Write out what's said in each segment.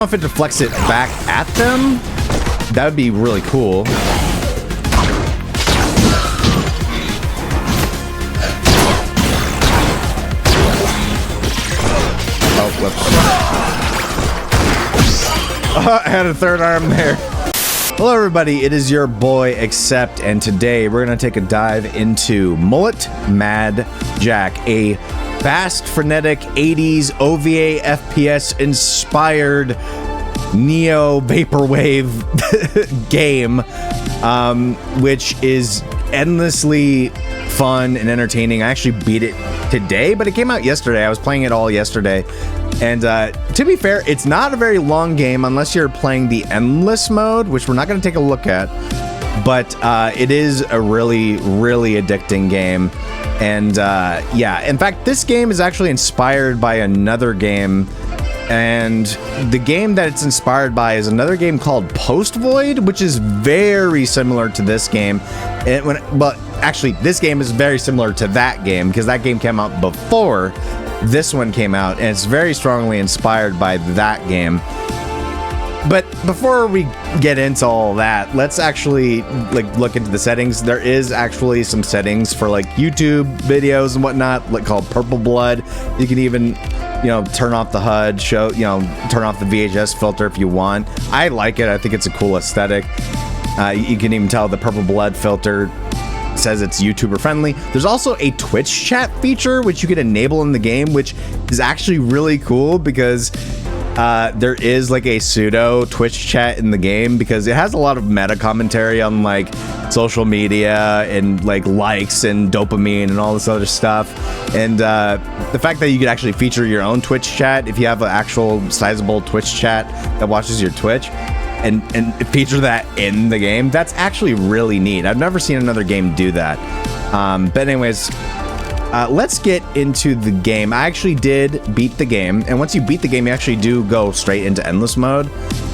If it deflects it back at them, that would be really cool. Oh, whoops. I had a third arm there. Hello everybody, it is your boy Accept, and today we're going to take a dive into Mullet Mad Jack, a fast, frenetic 80s OVA FPS inspired Neo Vaporwave game, which is endlessly fun and entertaining. I actually beat it today, but it came out yesterday. I was playing it all yesterday. And to be fair, it's not a very long game unless you're playing the endless mode, which we're not going to take a look at. But it is a really, really addicting game. And yeah, in fact, this game is actually inspired by another game. And the game that it's inspired by is another game called Post Void, which is very similar to this game. But actually, this game is very similar to that game because that game came out before this one came out, and it's very strongly inspired by that game. But before we get into all that, let's actually look into the settings. There is actually some settings for YouTube videos and whatnot, called Purple Blood. You can even, turn off the HUD, turn off the VHS filter if you want. I like it. I think it's a cool aesthetic. You can even tell the Purple Blood filter says it's YouTuber friendly. There's also a Twitch chat feature which you can enable in the game, which is actually really cool because there is a pseudo Twitch chat in the game because it has a lot of meta commentary on social media and likes and dopamine and all this other stuff. And the fact that you could actually feature your own Twitch chat if you have an actual sizable Twitch chat that watches your Twitch and feature that in the game, that's actually really neat. I've never seen another game do that. But anyways, let's get into the game. I actually did beat the game, and once you beat the game, you actually do go straight into endless mode.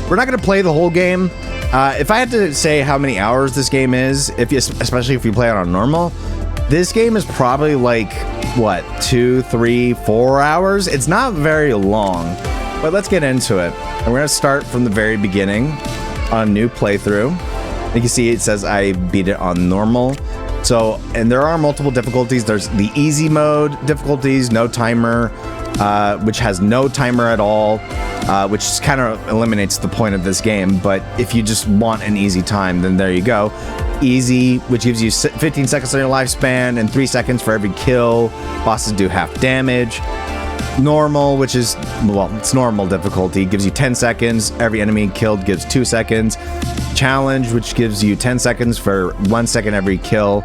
We're not going to play the whole game. If I had to say how many hours this game is, especially if you play it on normal, this game is probably 2, 3, 4 hours. It's not very long, but let's get into it. And we're going to start from the very beginning on a new playthrough. You can see it says I beat it on normal. So, and there are multiple difficulties. There's the easy mode difficulties, no timer, which has no timer at all, which kind of eliminates the point of this game. But if you just want an easy time, then there you go. Easy, which gives you 15 seconds on your lifespan and 3 seconds for every kill. Bosses do half damage. Normal, which is, it's normal difficulty, gives you 10 seconds. Every enemy killed gives 2 seconds. Challenge, which gives you 10 seconds for 1 second every kill.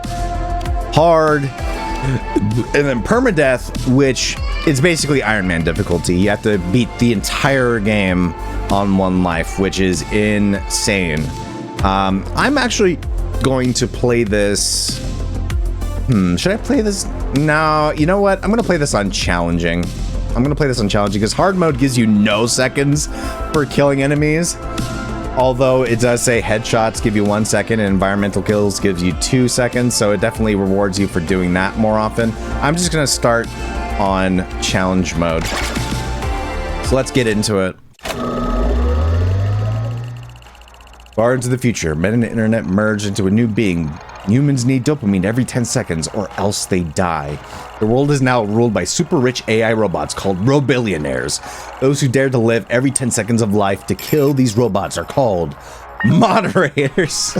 Hard, and then permadeath, which is basically Iron Man difficulty. You have to beat the entire game on 1 life, which is insane. I'm actually going to play this. Should I play this? No, you know what? I'm going to play this on challenging. I'm going to play this on challenging because hard mode gives you no seconds for killing enemies. Although it does say headshots give you 1 second and environmental kills gives you 2 seconds. So it definitely rewards you for doing that more often. I'm just going to start on challenge mode. So let's get into it. Far into the future, men and the internet merge into a new being. Humans need dopamine every 10 seconds or else they die. The world is now ruled by super rich AI robots called robillionaires. Those who dare to live every 10 seconds of life to kill these robots are called moderators.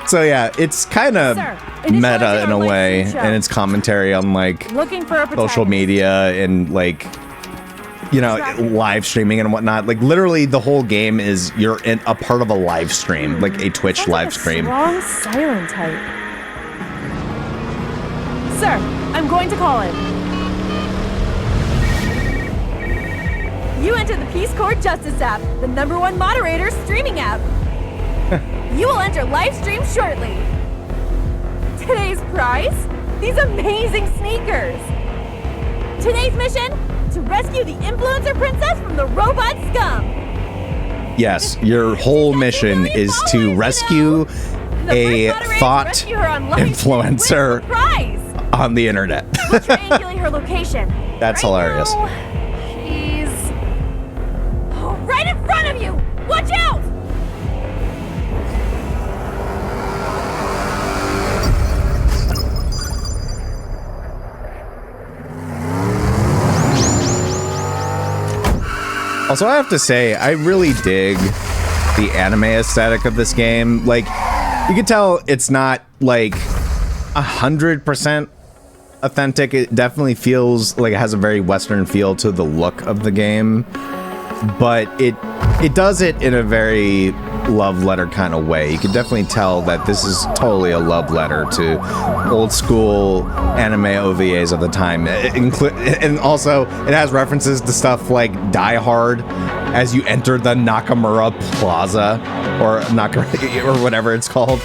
So yeah, it's kind of meta in a way, and it's commentary on social media and live streaming and whatnot. Literally the whole game is you're in a part of a live stream, a Twitch live stream. Strong silent type. Sir, I'm going to call him. You entered the Peace Corps Justice app, the #1 moderator streaming app. You will enter live stream shortly. Today's prize? These amazing sneakers. Today's mission? To rescue the influencer princess from the robot scum. Yes, your whole mission is to rescue a thought influencer on the internet. We'll triangulate her location. That's hilarious. She's... Oh Right in front of you! Watch out! Also, I have to say, I really dig the anime aesthetic of this game. Like, you can tell it's not like 100% authentic. It definitely feels like it has a very Western feel to the look of the game, but it does it in a very love letter kind of way. You can definitely tell that this is totally a love letter to old school anime OVAs of the time. And also, it has references to stuff like Die Hard as you enter the Nakamura Plaza, or or whatever it's called.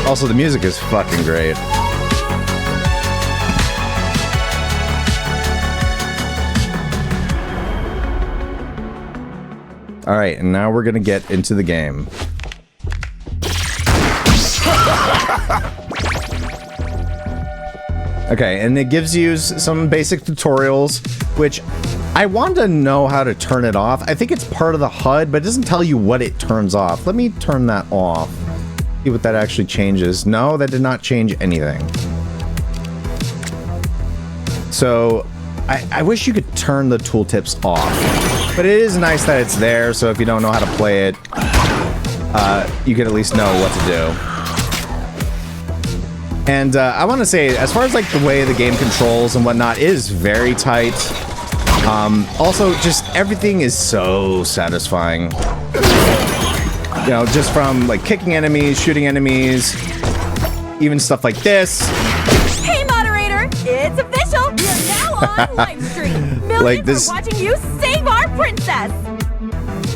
Also, the music is fucking great. All right, and now we're gonna get into the game. Okay, and it gives you some basic tutorials, which I want to know how to turn it off. I think it's part of the HUD, but it doesn't tell you what it turns off. Let me turn that off. See what that actually changes. No, that did not change anything. So I wish you could turn the tooltips off, but it is nice that it's there. So if you don't know how to play it, you can at least know what to do. And I want to say, as far as like the way the game controls and whatnot, it is very tight. Also, just everything is so satisfying. You know, just from like kicking enemies, shooting enemies, even stuff like this. Hey, moderator! It's official! We're now on live stream! Millions Like this- are watching you save our princess!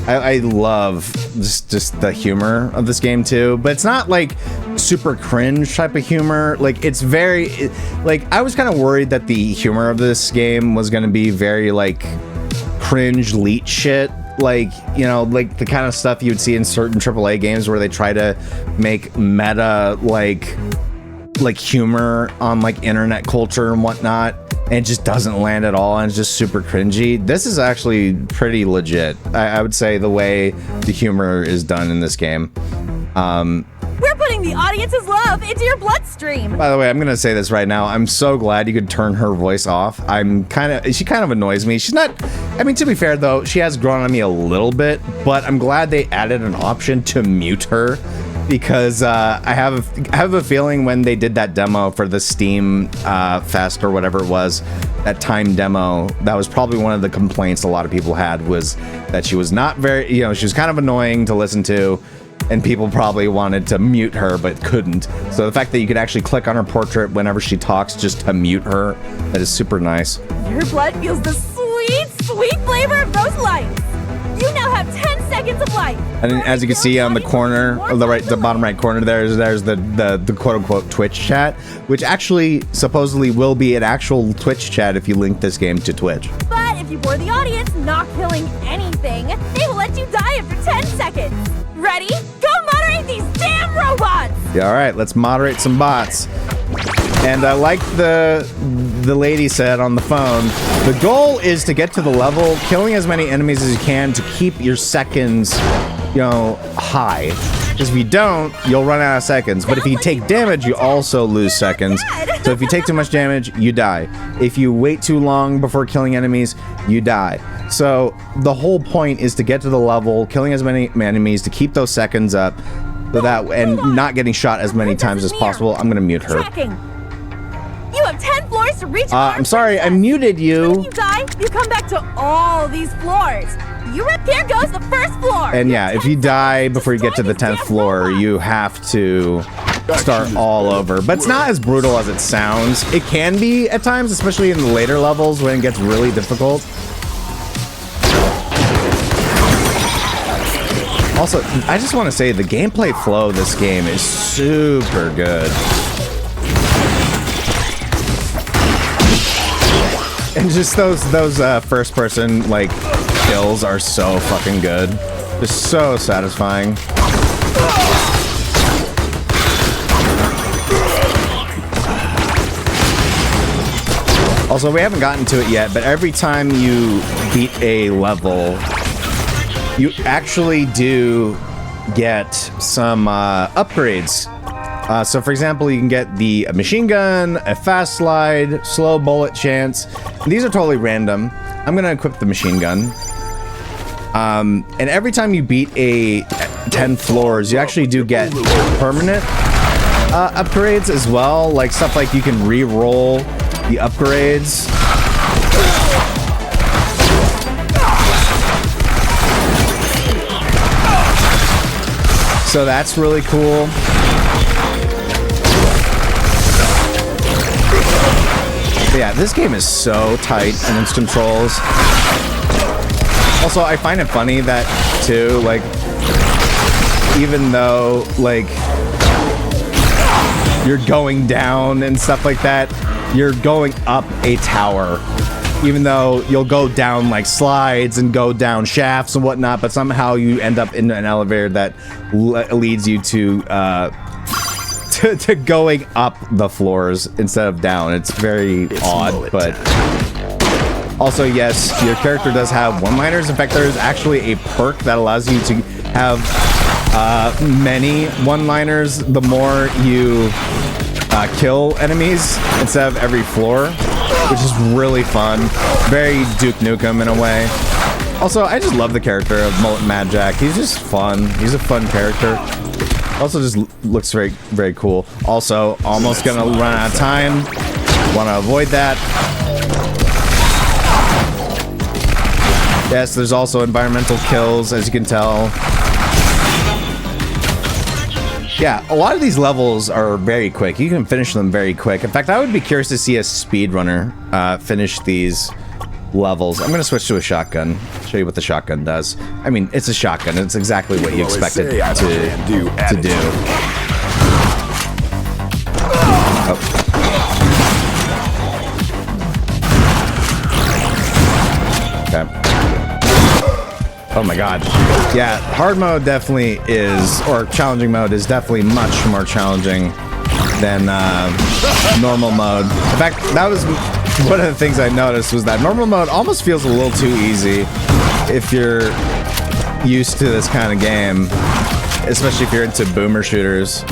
I love just the humor of this game too, but it's not like super cringe type of humor. Like it's very, like I was kind of worried that the humor of this game was going to be very like cringe leet shit. Like, you know, like the kind of stuff you would see in certain AAA games where they try to make meta like humor on like internet culture and whatnot, and it just doesn't land at all, and it's just super cringy. This is actually pretty legit. I would say the way the humor is done in this game. We're putting the audience's love into your bloodstream! By the way, I'm gonna say this right now. I'm so glad you could turn her voice off. She kind of annoys me. She's not, I mean, to be fair though, she has grown on me a little bit, but I'm glad they added an option to mute her, because I have a feeling when they did that demo for the Steam Fest or whatever it was, that time demo, that was probably one of the complaints a lot of people had, was that she was not very, you know, she was kind of annoying to listen to, and people probably wanted to mute her but couldn't. So the fact that you could actually click on her portrait whenever she talks just to mute her, that is super nice. Your blood feels the sweet, sweet flavor of those lights! You now have 10 seconds of life! And then, as you can see on the corner, or the bottom right corner, there's the quote-unquote Twitch chat, which actually supposedly will be an actual Twitch chat if you link this game to Twitch. But if you bore the audience not killing anything, they will let you die after 10 seconds! Ready? Go moderate these damn robots! Yeah, all right, let's moderate some bots. And like the lady said on the phone, the goal is to get to the level, killing as many enemies as you can to keep your seconds, you know, high. Because if you don't, you'll run out of seconds. But if you take damage, you also lose seconds. So if you take too much damage, you die. If you wait too long before killing enemies, you die. So the whole point is to get to the level, killing as many enemies to keep those seconds up, so that, and not getting shot as many times as possible. I'm gonna mute her. Tracking. You have 10 floors to reach. I'm sorry, I muted you. When you die, you come back to all these floors. Here goes the first floor. And yeah, if you die before you get to the 10th floor, you have to start all over. But it's not as brutal as it sounds. It can be at times, especially in the later levels when it gets really difficult. Also, I just want to say the gameplay flow of this game is super good. And just those first person like kills are so fucking good. Just so satisfying. Also, we haven't gotten to it yet, but every time you beat a level, you actually do get some upgrades. So for example, you can get the machine gun, a fast slide, slow bullet chance. These are totally random. I'm gonna equip the machine gun. And every time you beat a 10 floors, you actually do get permanent upgrades as well. Like stuff like you can re-roll the upgrades. So that's really cool. But yeah, this game is so tight in its controls. Also, I find it funny that, too, like, even though, like, you're going down and stuff like that, you're going up a tower. Even though you'll go down, like, slides and go down shafts and whatnot, but somehow you end up in an elevator that leads you to going up the floors instead of down. It's very odd, but also, yes, your character does have one-liners. In fact, there's actually a perk that allows you to have many one-liners the more you kill enemies instead of every floor, which is really fun. Very Duke Nukem in a way. Also, I just love the character of Mullet Mad Jack. He's just fun. He's a fun character. Also just looks very, very cool. Also, almost gonna run out of time. Want to avoid that. Yes, there's also environmental kills, as you can tell. Yeah, a lot of these levels are very quick. You can finish them very quick. In fact, I would be curious to see a speedrunner finish these levels. I'm going to switch to a shotgun. Show you what the shotgun does. I mean, it's a shotgun. It's exactly what you expect it to do. Oh. Okay. Oh my god. Yeah, hard mode definitely is, or challenging mode is definitely much more challenging than normal mode. In fact, that was one of the things I noticed was that normal mode almost feels a little too easy if you're used to this kind of game, especially if you're into boomer shooters.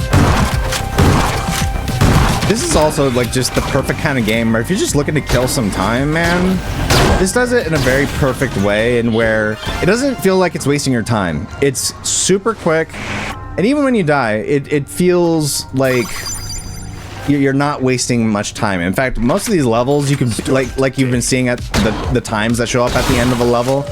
This is also like just the perfect kind of game where if you're just looking to kill some time, man, this does it in a very perfect way, and where it doesn't feel like it's wasting your time. It's super quick, and even when you die, it feels like you're not wasting much time. In fact, most of these levels, you can, like you've been seeing at the times that show up at the end of a level,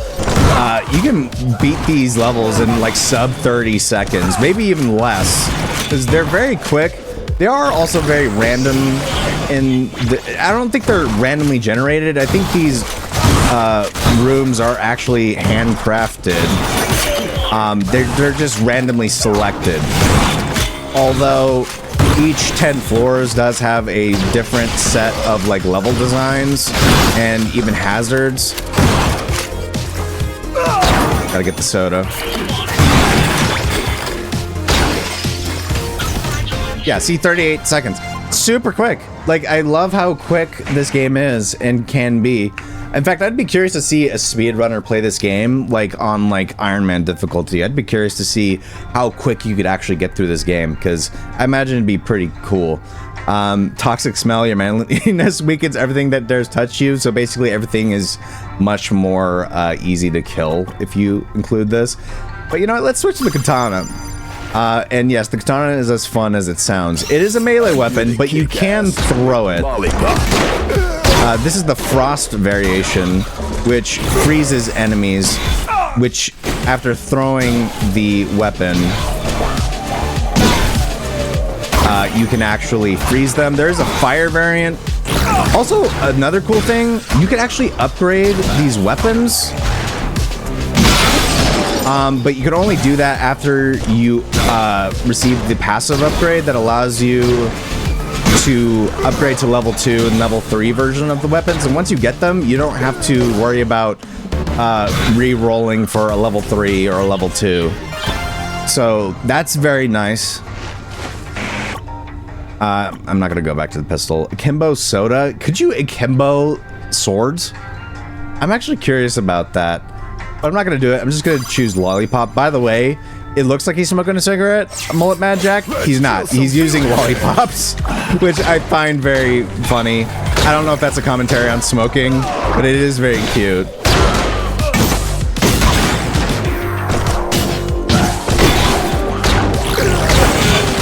you can beat these levels in like sub 30 seconds, maybe even less, because they're very quick. They are also very random, and I don't think they're randomly generated. I think these rooms are actually handcrafted. They're just randomly selected. Although each 10 floors does have a different set of like level designs and even hazards. Gotta get the soda. Yeah, see, 38 seconds. Super quick. Like, I love how quick this game is and can be. In fact, I'd be curious to see a speedrunner play this game, like, on, like, Iron Man difficulty. I'd be curious to see how quick you could actually get through this game, because I imagine it'd be pretty cool. Toxic smell, your manliness weakens everything that dares touch you, so basically everything is much more easy to kill if you include this. But, you know what, let's switch to the katana. And yes, the katana is as fun as it sounds. It is a melee weapon, but you can throw it. This is the frost variation, which freezes enemies, which after throwing the weapon, you can actually freeze them. There is a fire variant. Also, another cool thing, you can actually upgrade these weapons. But you can only do that after you receive the passive upgrade that allows you to upgrade to level 2 and level 3 version of the weapons. And once you get them, you don't have to worry about re-rolling for a level 3 or a level 2. So that's very nice. I'm not gonna go back to the pistol. Akimbo soda. Could you akimbo swords? I'm actually curious about that. But I'm not gonna do it. I'm just gonna choose lollipop. By the way, it looks like he's smoking a cigarette. Mullet Mad Jack. He's not. He's using lollipops, which I find very funny. I don't know if that's a commentary on smoking, but it is very cute.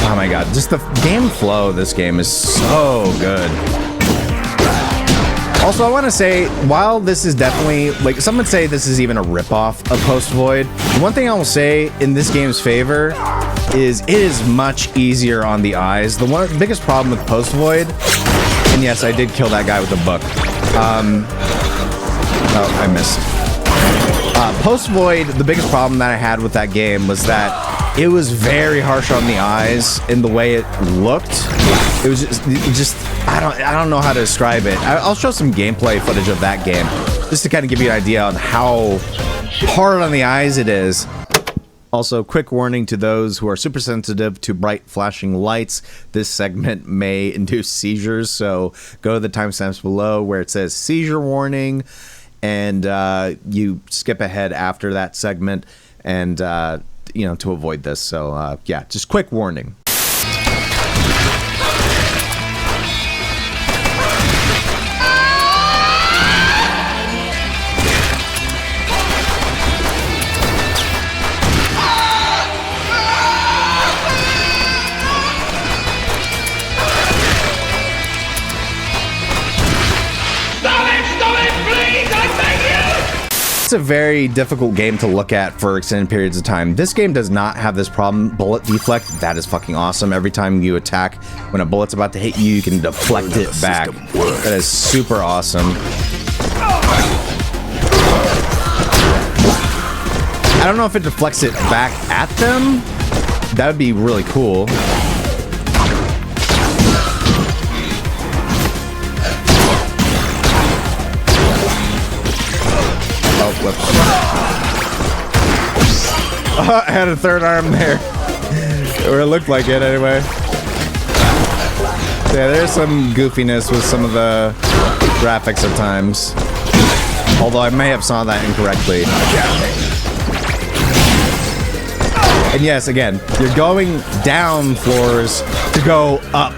Oh my god, just the game flow of this game is so good. Also, I want to say, while this is definitely, like, some would say this is even a ripoff of Post Void, one thing I will say in this game's favor is it is much easier on the eyes. The biggest problem with Post Void, and yes, I did kill that guy with a book. Oh, I missed. Post Void, the biggest problem that I had with that game was that it was very harsh on the eyes in the way it looked. It was just I don't know how to describe it. I'll show some gameplay footage of that game just to kind of give you an idea on how hard on the eyes it is. Also, quick warning to those who are super sensitive to bright flashing lights. This segment may induce seizures, so go to the timestamps below where it says seizure warning, and you skip ahead after that segment, and you know, to avoid this. So yeah, just quick warning. It's a very difficult game to look at for extended periods of time. This game does not have this problem. Bullet deflect, that is fucking awesome. Every time you attack, when a bullet's about to hit you, you can deflect it back. That is super awesome. I don't know if it deflects it back at them. That would be really cool. Oh, I had a third arm there. Or it looked like it anyway. Yeah, there's some goofiness with some of the graphics at times. Although I may have saw that incorrectly. And yes, again, you're going down floors to go up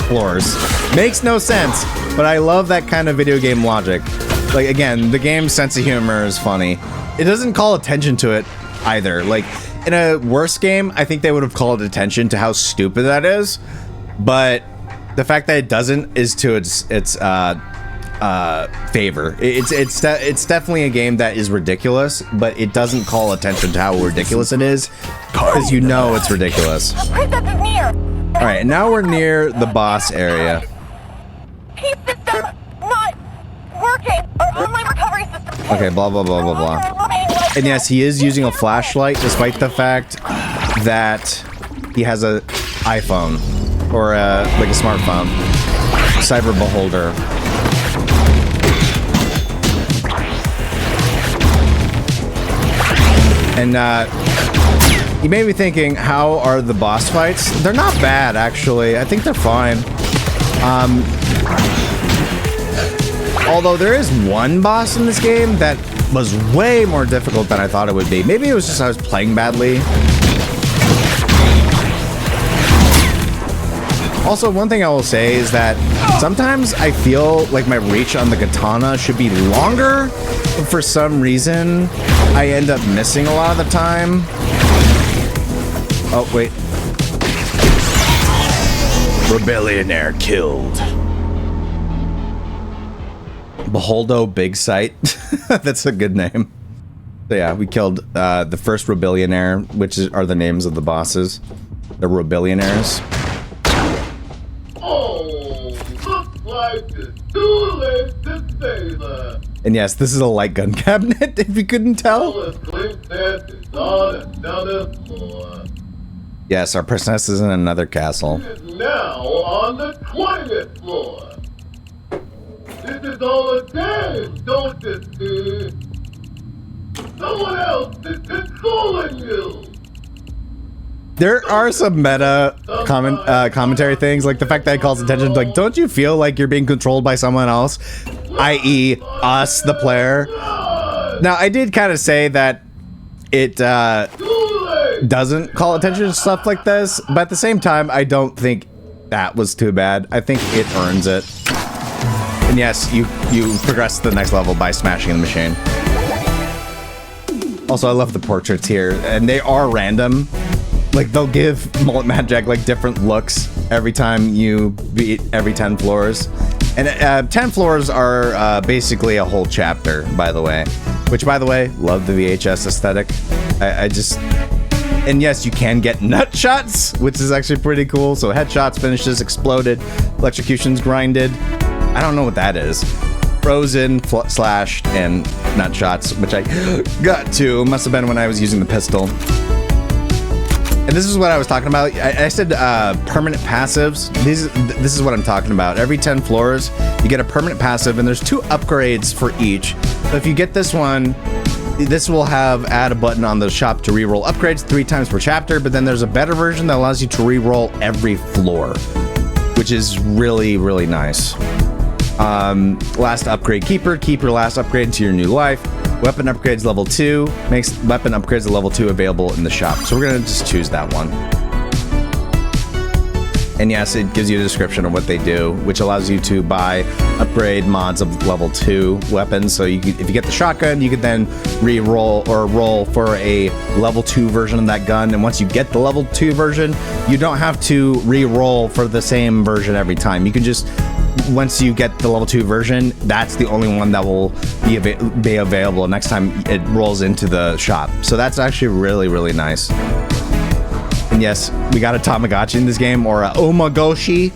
floors. Makes no sense, but I love that kind of video game logic. Like, again, the game's sense of humor is funny. It doesn't call attention to it either. Like, in a worse game, I think they would have called attention to how stupid that is. But the fact that it doesn't is to its favor. It's definitely a game that is ridiculous, but it doesn't call attention to how ridiculous it is, because you know it's ridiculous. All right, now we're near the boss area. Okay, blah, blah, blah, blah, blah. And yes, he is using a flashlight, despite the fact that he has a iPhone, or like a smartphone. Cyber Beholder. And you may be thinking, how are the boss fights? They're not bad, actually. I think they're fine. Although there is one boss in this game that was way more difficult than I thought it would be. Maybe it was just I was playing badly. Also, one thing I will say is that sometimes I feel like my reach on the katana should be longer, but for some reason, I end up missing a lot of the time. Oh, wait. Rebellionaire killed. Beholdo Big Sight. That's a good name. So yeah, we killed the first Rebellionaire, which are the names of the bosses. The Rebellionaires. Oh, looks like it's too late to say that. And yes, this is a light gun cabinet, if you couldn't tell. Yes, our princess is in another castle. It is now on the 20th floor. This is all a game, don't it see? Someone else is controlling you. There are some meta commentary things, like the fact that it calls attention to, like, don't you feel like you're being controlled by someone else, i.e. us, the player? Now, I did kind of say that it doesn't call attention to stuff like this, but at the same time, I don't think that was too bad. I think it earns it. And yes, you progress to the next level by smashing the machine. Also, I love the portraits here, and they are random. Like, they'll give Mullet Mad Jack, like, different looks every time you beat every 10 floors. And 10 floors are basically a whole chapter, by the way. Which, by the way, love the VHS aesthetic. I just... And yes, you can get nut shots, which is actually pretty cool. So headshots, finishes, exploded, electrocutions, grinded. I don't know what that is. Frozen, slashed, and nut shots, which I got to. Must have been when I was using the pistol. And this is what I was talking about. I said permanent passives. This is what I'm talking about. Every 10 floors, you get a permanent passive, and there's 2 upgrades for each. So if you get this one, this will have add a button on the shop to reroll upgrades 3 times per chapter, but then there's a better version that allows you to reroll every floor, which is really, really nice. Last upgrade Keeper last upgrade into your new life. Weapon upgrades level 2, makes weapon upgrades to level 2 available in the shop. So we're gonna just choose that one. And yes, it gives you a description of what they do, which allows you to buy upgrade mods of level 2 weapons. So if you get the shotgun, you could then re-roll or roll for a level 2 version of that gun. And once you get the level 2 version, you don't have to re-roll for the same version every time. You can just, once you get the level 2 version, that's the only one that will be available next time it rolls into the shop. So that's actually really, really nice. And yes, we got a Tamagotchi in this game, or a Omagoshi,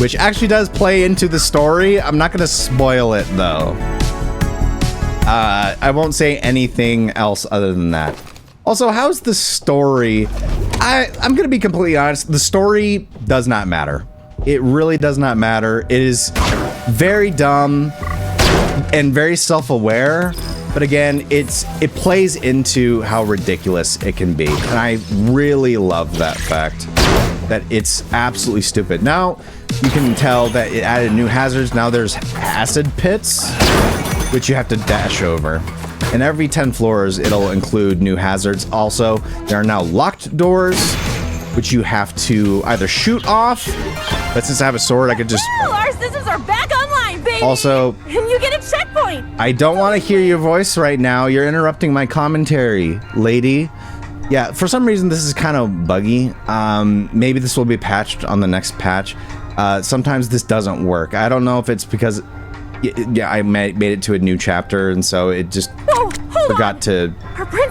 which actually does play into the story. I'm not going to spoil it, though. I won't say anything else other than that. Also, how's the story? I'm going to be completely honest. The story does not matter. It really does not matter. It is very dumb and very self-aware. But again, it plays into how ridiculous it can be. And I really love that fact that it's absolutely stupid. Now, you can tell that it added new hazards. Now there's acid pits, which you have to dash over. And every 10 floors, it'll include new hazards. Also, there are now locked doors, which you have to either shoot off. But since I have a sword, I could just... Woo! Our systems are back online, baby! Also... And you get a checkpoint! I don't want to hear your voice right now. You're interrupting my commentary, lady. Yeah, for some reason, this is kind of buggy. Maybe this will be patched on the next patch. Sometimes this doesn't work. I don't know if it's because... Yeah, I made it to a new chapter, and so it just forgot to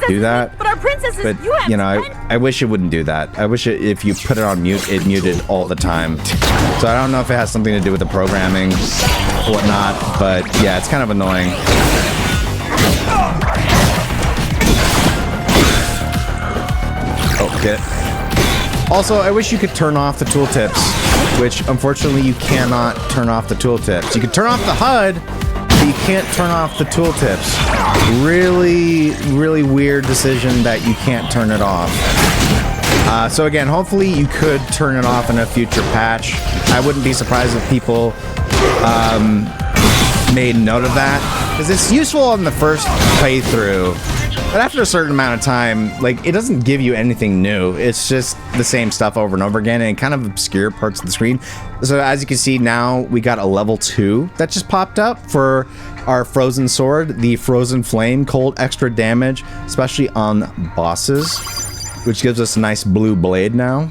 do that. But our princesses, but you know, I wish it wouldn't do that. I wish if you put it on mute, it muted all the time. So I don't know if it has something to do with the programming or whatnot, but yeah, it's kind of annoying. Oh, get it. Also, I wish you could turn off the tooltips, which unfortunately you cannot turn off the tooltips. You can turn off the HUD, but you can't turn off the tooltips. Really, really weird decision that you can't turn it off. So again, hopefully you could turn it off in a future patch. I wouldn't be surprised if people made note of that, because it's useful on the first playthrough. But after a certain amount of time, like, it doesn't give you anything new. It's just the same stuff over and over again, and kind of obscure parts of the screen. So as you can see now, we got a level 2 that just popped up for our frozen sword, the Frozen Flame, cold extra damage, especially on bosses, which gives us a nice blue blade now,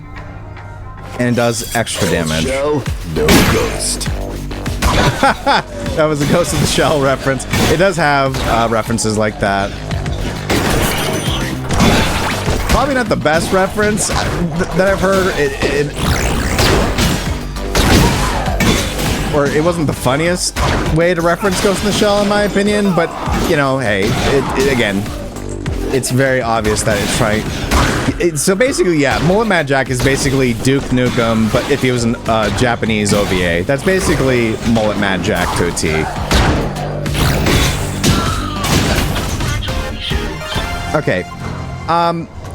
and it does extra damage. Shell, no ghost. That was a Ghost of the Shell reference. It does have references like that. Probably not the best reference that I've heard. Or it wasn't the funniest way to reference Ghost in the Shell, in my opinion. But, you know, hey, again, it's very obvious that it's trying. So basically, yeah, Mullet Mad Jack is basically Duke Nukem, but if he was a Japanese OVA. That's basically Mullet Mad Jack to a T. Okay.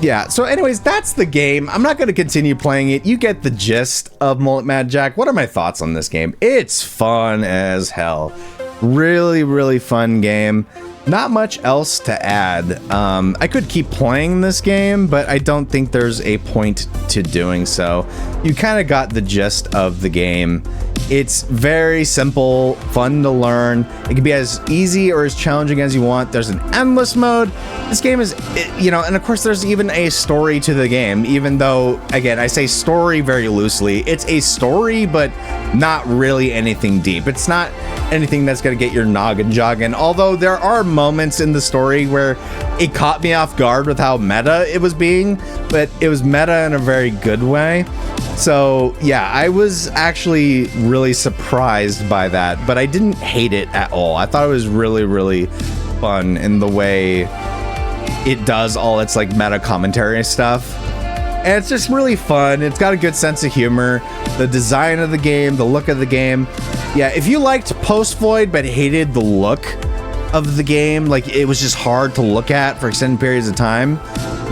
Yeah, so anyways, that's the game. I'm not going to continue playing it. You get the gist of Mullet Mad Jack. What are my thoughts on this game? It's fun as hell. Really, really fun game. Not much else to add. I could keep playing this game, but I don't think there's a point to doing so. You kind of got the gist of the game. It's very simple, fun to learn. It can be as easy or as challenging as you want. There's an endless mode. This game is, you know, and of course there's even a story to the game, even though, again, I say story very loosely. It's a story, but not really anything deep. It's not anything that's going to get your noggin jogging, although there are moments in the story where it caught me off guard with how meta it was being, but it was meta in a very good way. So yeah, I was actually really surprised by that, but I didn't hate it at all. I thought it was really, really fun in the way it does all its like meta commentary stuff. And it's just really fun. It's got a good sense of humor. The design of the game, the look of the game. Yeah, if you liked Post Void but hated the look of the game, like it was just hard to look at for extended periods of time,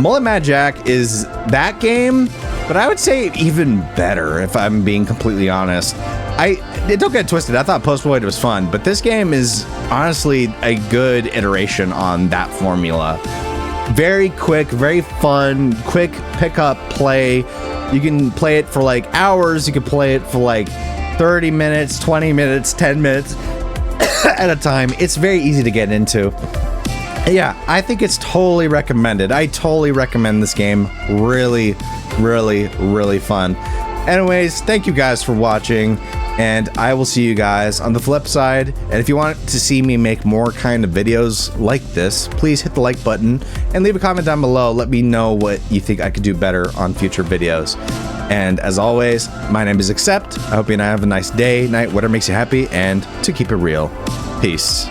Mullet Mad Jack is that game, but I would say even better if I'm being completely honest. Don't get twisted, I thought Post Void was fun, but this game is honestly a good iteration on that formula. Very quick, very fun, quick pick up play. You can play it for like hours, you can play it for like 30 minutes, 20 minutes, 10 minutes at a time. It's very easy to get into. Yeah, I think it's totally recommended. I totally recommend this game. Really, really, really fun. Anyways, thank you guys for watching, and I will see you guys on the flip side. And if you want to see me make more kind of videos like this, please hit the like button and leave a comment down below. Let me know what you think I could do better on future videos. And as always, my name is Accept. I hope you have a nice day, night, whatever makes you happy, and to keep it real, peace.